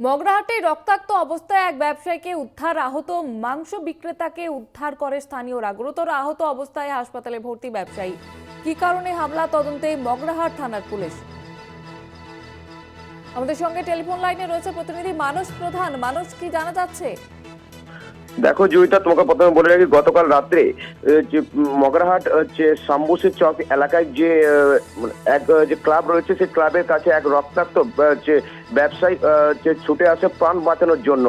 মগরাহাটে রক্তাক্ত অবস্থায় এক ব্যবসায়ীকে উদ্ধার, আহত মাংস বিক্রেতাকে উদ্ধার করে স্থানীয়রা। গুরুতর আহত অবস্থায় হাসপাতালে ভর্তি ব্যবসায়ী। কি কারণে হামলা তদন্তে মগরাহাট থানার পুলিশ। আমাদের সঙ্গে টেলিফোন লাইনে রয়েছে প্রতিনিধি মানস প্রধান। মানস, কি জানা যাচ্ছে? দেখো জয়িতা, তোমাকে প্রথমে বলে রাখি, গতকাল রাত্রে যে মগরাহাট যে সাম্বুসের চক এলাকায় যে এক যে ক্লাব রয়েছে, সেই ক্লাবের কাছে এক রক্তাক্ত যে ব্যবসায়ী যে ছুটে আসে প্রাণ বাঁচানোর জন্য।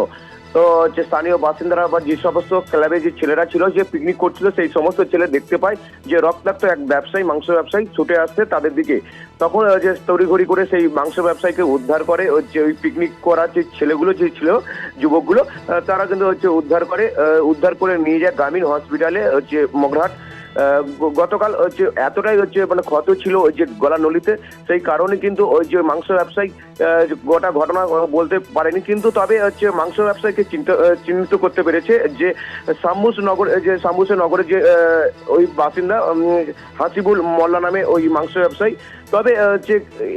তো যে স্থানীয় বাসিন্দারা বা যে সমস্ত ক্লাবে যে ছেলেরা ছিল, যে পিকনিক করছিল, সেই সমস্ত ছেলে দেখতে পায় যে রক্তাক্ত এক ব্যবসায়ী, মাংস ব্যবসায়ী ছুটে আসছে তাদের দিকে। তখন যে তড়িঘড়ি করে সেই মাংস ব্যবসায়ীকে উদ্ধার করে যে ওই পিকনিক করার যে ছেলেগুলো যে ছিল, যুবকগুলো, তারা কিন্তু উদ্ধার করে নিয়ে যায় গ্রামীণ হসপিটালে হচ্ছে মগরাহাট। গতকাল হচ্ছে এতটাই হচ্ছে মানে ক্ষত ছিল ওই যে গলা নলিতে, সেই কারণে কিন্তু ওই যে মাংস ব্যবসায়ী গোটা ঘটনা বলতে পারেনি, কিন্তু তবে হচ্ছে মাংস ব্যবসায়ীকে চিহ্নিত করতে পেরেছে যে সাম্বুসের নগরে যে ওই বাসিন্দা হাসিবুল মোল্লা নামে ওই মাংস ব্যবসায়ী। তবে হচ্ছে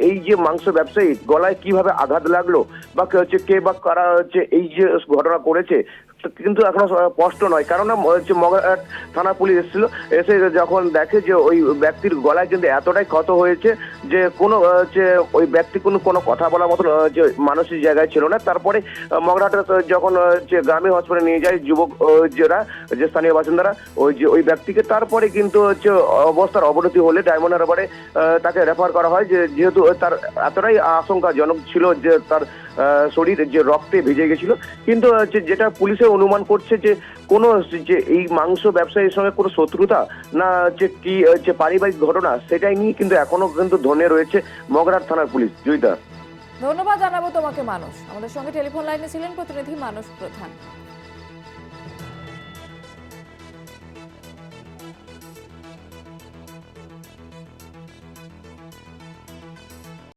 এই যে মাংস ব্যবসায়ী গলায় কিভাবে আঘাত লাগলো বা হচ্ছে কে বা কারা হচ্ছে এই যে ঘটনা করেছে কিন্তু এখনো স্পষ্ট নয়। কারণ হচ্ছে মগরাহাট থানা পুলিশ এসে যখন দেখে যে ওই ব্যক্তির গলায় কিন্তু এতটাই ক্ষত হয়েছে যে কোনো হচ্ছে ওই ব্যক্তি কোনো কথা বলার মতো যে মানসিক জায়গায় ছিল না। তারপরে মগরাহাটে যখন হচ্ছে গ্রামীণ হসপিটালে নিয়ে যায় যুবক যারা যে স্থানীয় বাসিন্দারা ওই ব্যক্তিকে, তারপরে কিন্তু হচ্ছে অবস্থার অবনতি হলে ডায়মন্ড হারবারে তাকে রেফার করা হয়, যে যেহেতু তার এতটাই আশঙ্কাজনক ছিল যে তার শরীর যে রক্তে ভিজে গেছিল। কিন্তু যেটা পুলিশে অনুমান করছে যে কোনো যে এই মাংস ব্যবসায়ীর সঙ্গে কোনো শত্রুতা না যে কি যে পারিবারিক ঘটনা, সেটাই নিয়ে কিন্তু এখনো কিন্তু ধনে রয়েছে মগরাহাট থানার পুলিশ। জয়িতা, ধন্যবাদ জানাবো তোমাকে মানস। আমাদের সঙ্গে টেলিফোন লাইনে ছিলেন প্রতিনিধি মানস প্রধান।